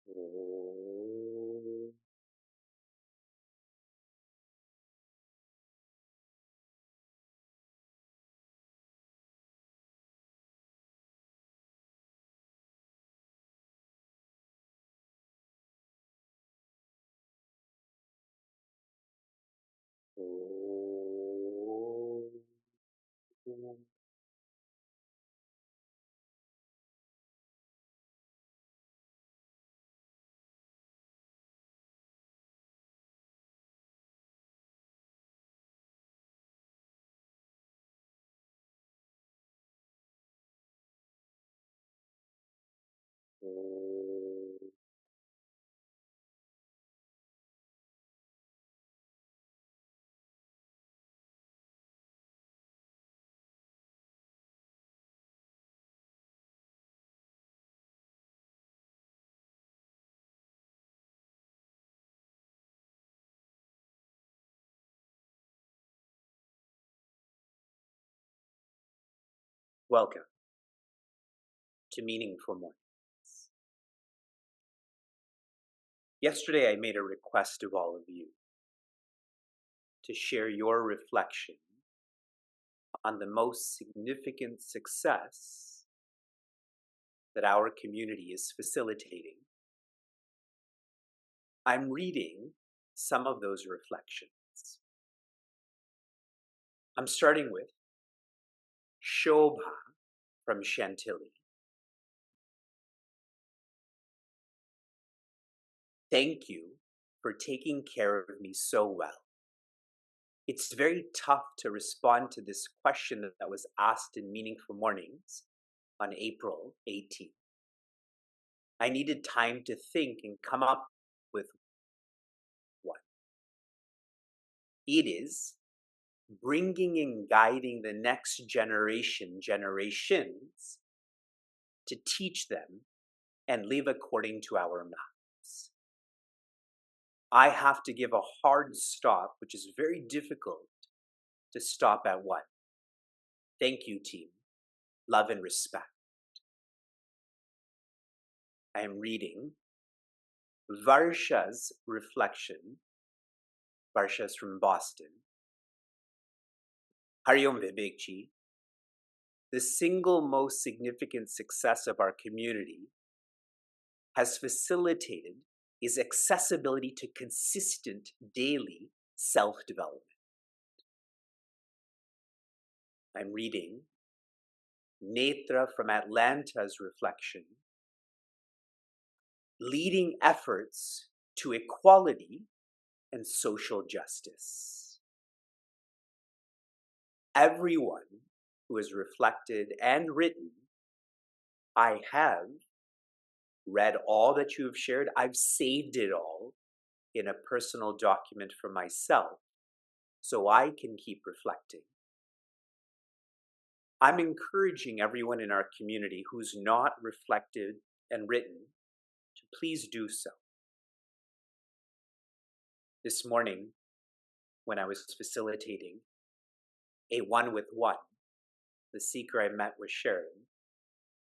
Om. Om. Om. Welcome to Meaningful Mornings. Yesterday, I made a request of all of you to share your reflection on the most significant success that our community is facilitating. I'm reading some of those reflections. I'm starting with Shobha from Chantilly. Thank you for taking care of me so well. It's very tough to respond to this question that was asked in Meaningful Mornings on April 18th. I needed time to think and come up with one. It is bringing and guiding the next generations, to teach them and live according to our maps. I have to give a hard stop, which is very difficult to stop at one. Thank you, team. Love and respect. I am reading Varsha's reflection. Varsha's from Boston. Hariom Vivekji. The single most significant success of our community has facilitated is accessibility to consistent daily self-development. I'm reading Netra from Atlanta's reflection. Leading efforts to equality and social justice. Everyone who has reflected and written, I have read all that you have shared. I've saved it all in a personal document for myself so I can keep reflecting. I'm encouraging everyone in our community who's not reflected and written to please do so. This morning, when I was facilitating a one-with-one, the seeker I met was sharing,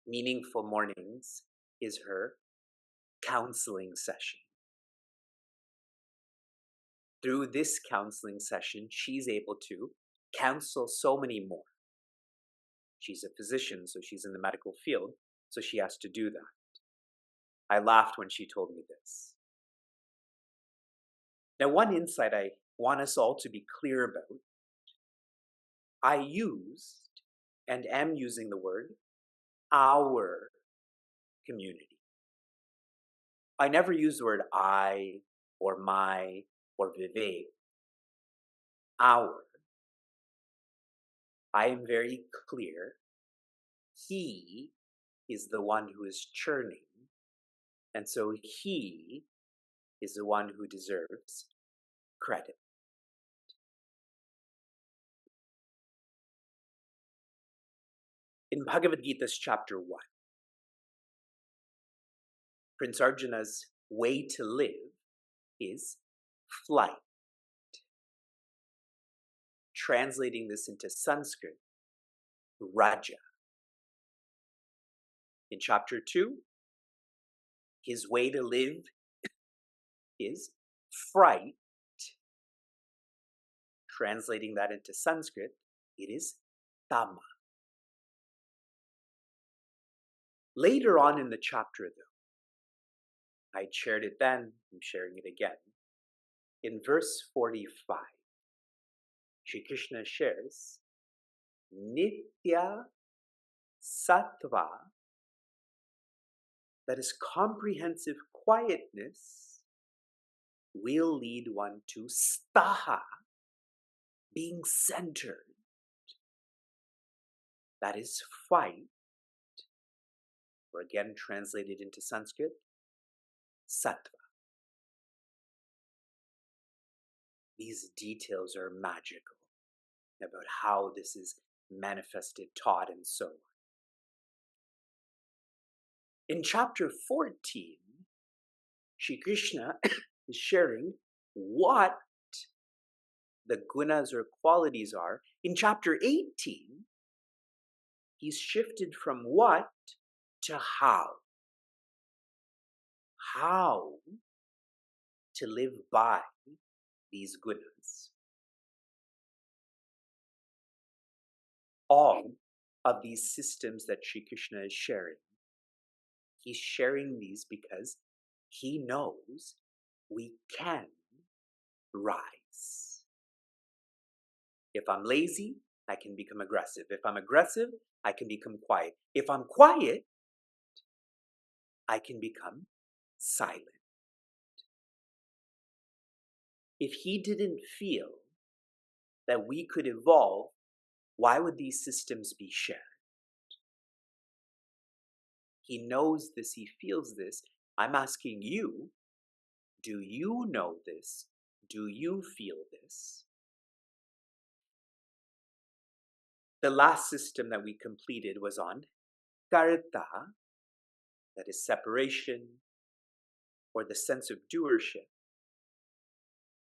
Meaningful Mornings is her counseling session. Through this counseling session, she's able to counsel so many more. She's a physician, so she's in the medical field, so she has to do that. I laughed when she told me this. Now, one insight I want us all to be clear about, I used and am using the word our community. I never use the word I or my or Vivek. Our. I am very clear. He is the one who is churning, and so he is the one who deserves credit. In Bhagavad Gita's chapter 1, Prince Arjuna's way to live is flight. Translating this into Sanskrit, Raja. In chapter 2, His way to live is fright. Translating that into Sanskrit, it is tama. Later on in the chapter, though, I shared it then, I'm sharing it again. In verse 45, Shri Krishna shares, Nitya Sattva, that is comprehensive quietness, will lead one to staha, being centered. That is fight, or again translated into Sanskrit, sattva. These details are magical about how this is manifested, taught, and so on. In chapter 14, Shri Krishna is sharing what the gunas or qualities are. In chapter 18, he's shifted from what to how. How to live by these gunas. All of these systems that Shri Krishna is sharing, he's sharing these because he knows we can rise. If I'm lazy, I can become aggressive. If I'm aggressive, I can become quiet. If I'm quiet, I can become silent. If he didn't feel that we could evolve, why would these systems be shared? He knows this, he feels this. I'm asking you, do you know this? Do you feel this? The last system that we completed was on karta, that is separation, or the sense of doership.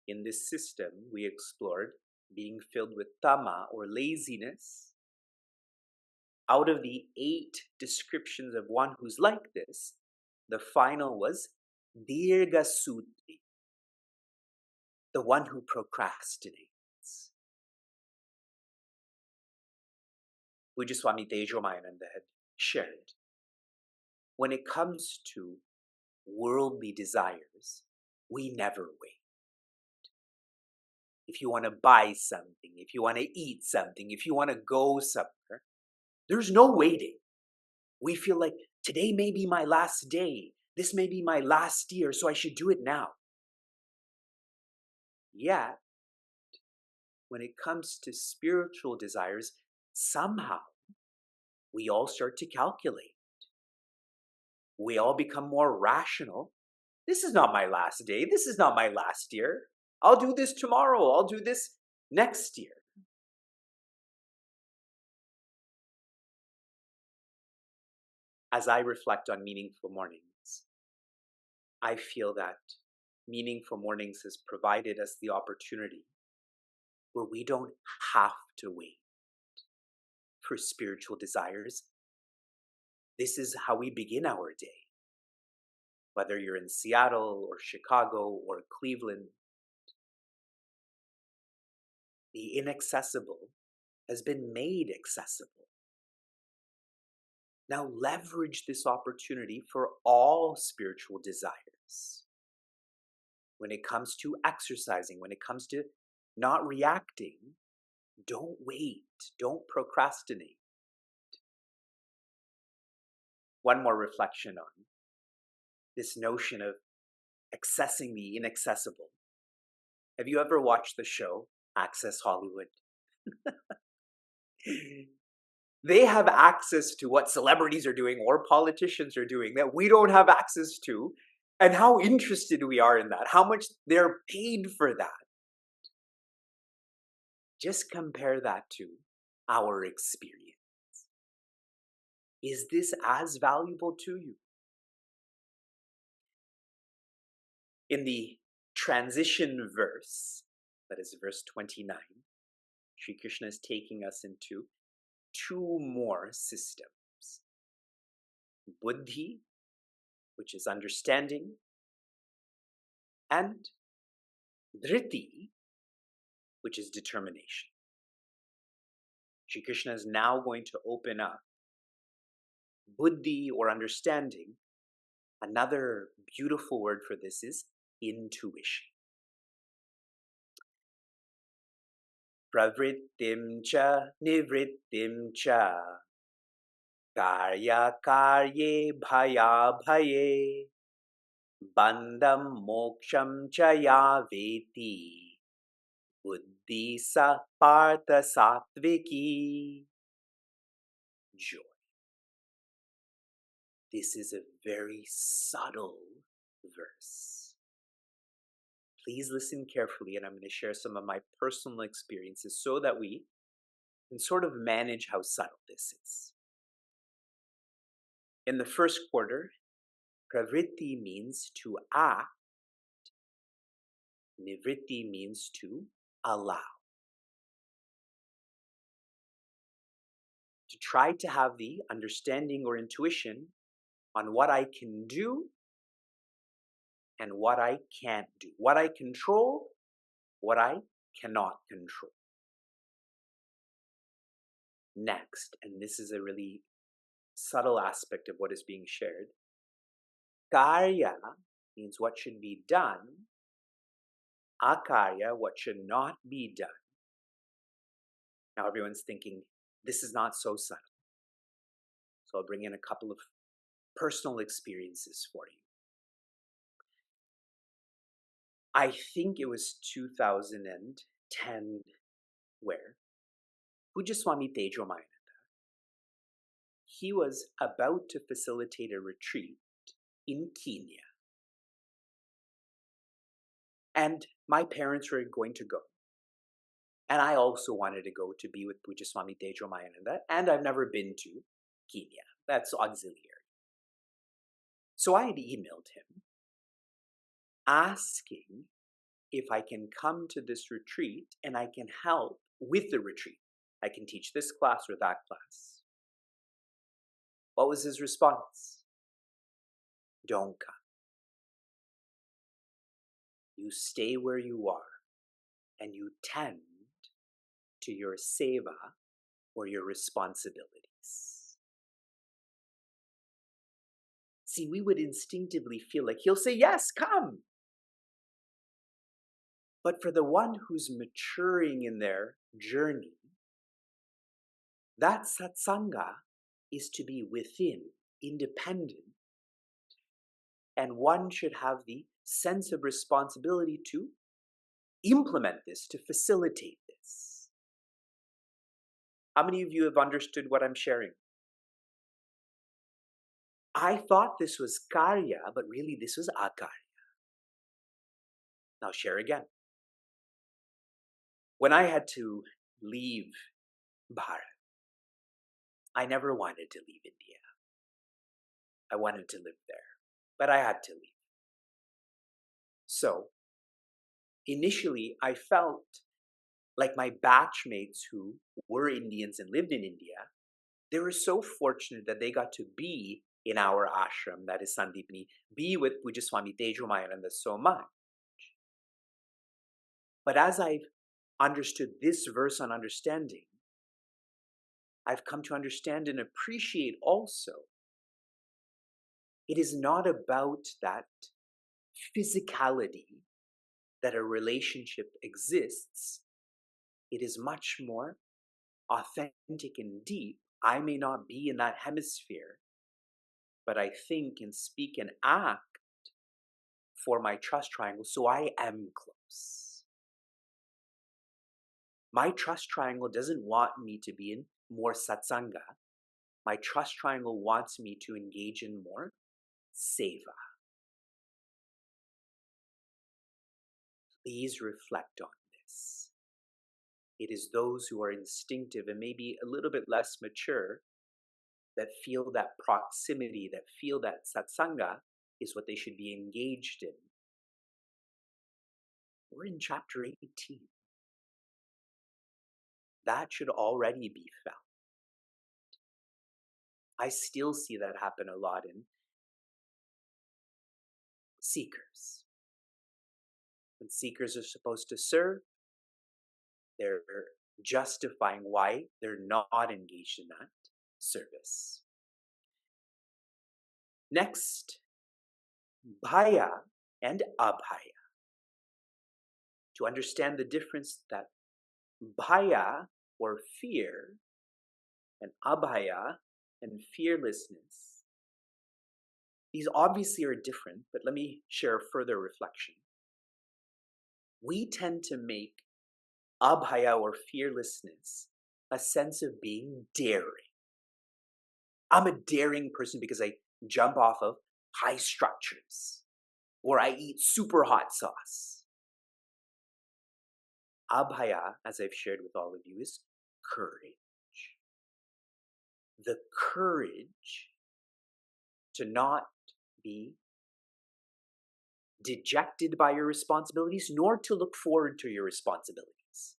In this system, we explored being filled with tama, or laziness. Out of the 8 descriptions of one who's like this, the final was dirghasutri, the one who procrastinates. Pujaswami Tejomayananda had shared, when it comes to worldly desires, we never wait. If you want to buy something, if you want to eat something, if you want to go somewhere, there's no waiting. We feel like today may be my last day. This may be my last year, so I should do it now. Yet, when it comes to spiritual desires, somehow we all start to calculate. We all become more rational. This is not my last day. This is not my last year. I'll do this tomorrow. I'll do this next year. As I reflect on Meaningful Mornings, I feel that Meaningful Mornings has provided us the opportunity where we don't have to wait for spiritual desires. This is how we begin our day. Whether you're in Seattle or Chicago or Cleveland, the inaccessible has been made accessible. Now leverage this opportunity for all spiritual desires. When it comes to exercising, when it comes to not reacting, don't wait, don't procrastinate. One more reflection on this notion of accessing the inaccessible. Have you ever watched the show Access Hollywood? They have access to what celebrities are doing or politicians are doing that we don't have access to, and how interested we are in that, how much they're paid for that. Just compare that to our experience. Is this as valuable to you? In the transition verse, that is verse 29, Sri Krishna is taking us into 2 more systems. Buddhi, which is understanding, and dhriti, which is determination. Shri Krishna is now going to open up buddhi or understanding. Another beautiful word for this is intuition. Pravrittim cha nivrittim cha karya karye bhaya bhaye bandham moksham cha ya veti buddhi sa partha sattviki. Joy. This is a very subtle verse. Please listen carefully, and I'm going to share some of my personal experiences so that we can sort of manage how subtle this is. In the first quarter, pravritti means to act, nivritti means to allow. To try to have the understanding or intuition on what I can do and what I can't do, what I control, what I cannot control. Next, and this is a really subtle aspect of what is being shared, karya means what should be done, akarya, what should not be done. Now everyone's thinking, this is not so subtle. So I'll bring in a couple of personal experiences for you. I think it was 2010 where Pujaswami Tejomayananda, he was about to facilitate a retreat in Kenya. And my parents were going to go. And I also wanted to go to be with Pujaswami Tejomayananda, and I've never been to Kenya. That's auxiliary. So I had emailed him asking if I can come to this retreat and I can help with the retreat. I can teach this class or that class. What was his response? Don't come. You stay where you are and you tend to your seva or your responsibilities. See, we would instinctively feel like he'll say, yes, come. But for the one who's maturing in their journey, that satsanga is to be within, independent. And one should have the sense of responsibility to implement this, to facilitate this. How many of you have understood what I'm sharing? I thought this was karya, but really this was akarya. Now share again. When I had to leave Bharat, I never wanted to leave India. I wanted to live there, but I had to leave. So, initially, I felt like my batchmates who were Indians and lived in India, they were so fortunate that they got to be in our ashram, that is Sandipani, be with Pujaswami Tejomayananda so much. But as I've understood this verse on understanding, I've come to understand and appreciate also it is not about that physicality that a relationship exists. It is much more authentic and deep. I may not be in that hemisphere, but I think and speak and act for my trust triangle, so I am close. My trust triangle doesn't want me to be in more satsanga. My trust triangle wants me to engage in more seva. Please reflect on this. It is those who are instinctive and maybe a little bit less mature that feel that proximity, that feel that satsanga is what they should be engaged in. We're in chapter 18. That should already be felt. I still see that happen a lot in seekers. When seekers are supposed to serve, they're justifying why they're not engaged in that service. Next, bhaya and abhaya. To understand the difference that bhaya or fear and abhaya and fearlessness, these obviously are different, but let me share a further reflection. We tend to make abhaya or fearlessness a sense of being daring. I'm a daring person because I jump off of high structures or I eat super hot sauce. Abhaya, as I've shared with all of you, is courage. The courage to not be dejected by your responsibilities, nor to look forward to your responsibilities,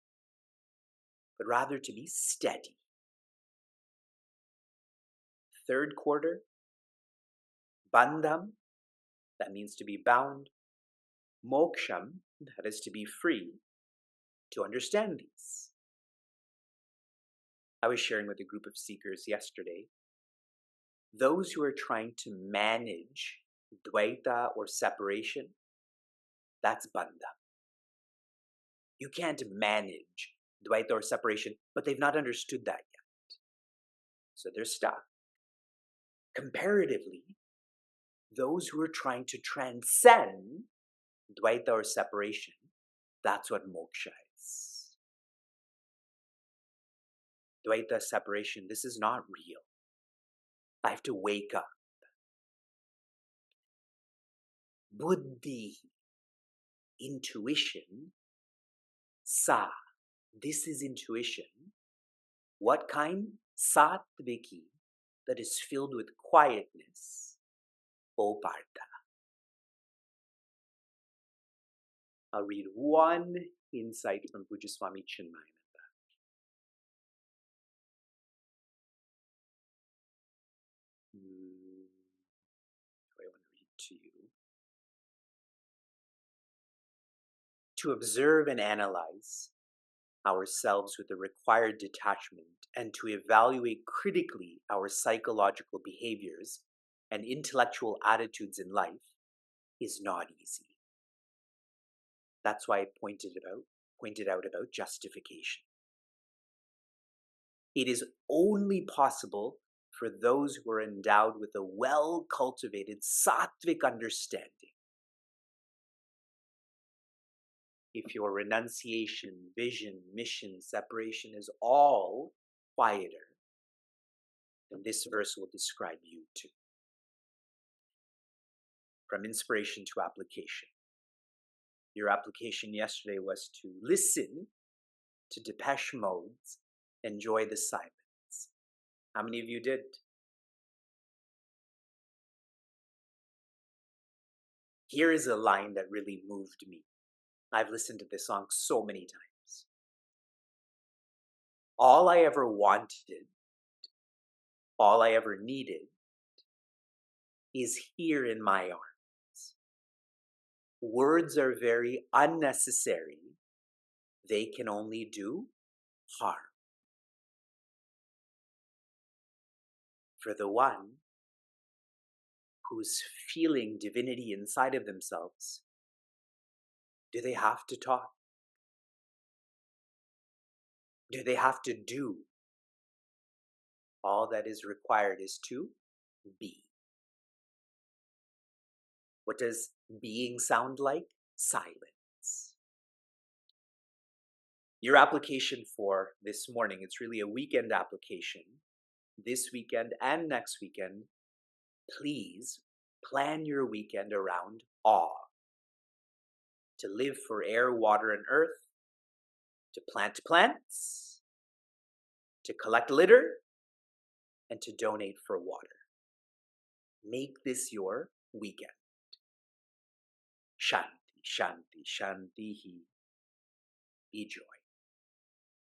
but rather to be steady. Third quarter, bandham, that means to be bound. Moksham, that is to be free. To understand these, I was sharing with a group of seekers yesterday, those who are trying to manage dvaita or separation, that's bandham. You can't manage dvaita or separation, but they've not understood that yet. So they're stuck. Comparatively, those who are trying to transcend dvaita or separation, that's what moksha is. Dvaita separation, this is not real. I have to wake up. Buddhi, intuition, sa, this is intuition. What kind? Sattviki, that is filled with quietness. O Partha. I'll read one insight from Pujya Swami Chinmayananda. I want to read to you. To observe and analyze ourselves with the required detachment and to evaluate critically our psychological behaviors and intellectual attitudes in life is not easy. That's why I pointed out about justification. It is only possible for those who are endowed with a well-cultivated sattvic understanding. If your renunciation, vision, mission, separation is all quieter, then this verse will describe you too. From inspiration to application. Your application yesterday was to listen to Depeche Mode's Enjoy the Silence. How many of you did? Here is a line that really moved me. I've listened to this song so many times. All I ever wanted, all I ever needed, is here in my arms. Words are very unnecessary. They can only do harm. For the one who's feeling divinity inside of themselves, do they have to talk? Do they have to do? All that is required is to be. What does being sound like? Silence. Your application for this morning, it's really a weekend application. This weekend and next weekend, please plan your weekend around awe. To live for air, water, and earth, to plant plants, to collect litter, and to donate for water. Make this your weekend. Shanti, shanti, shanti. Be joy.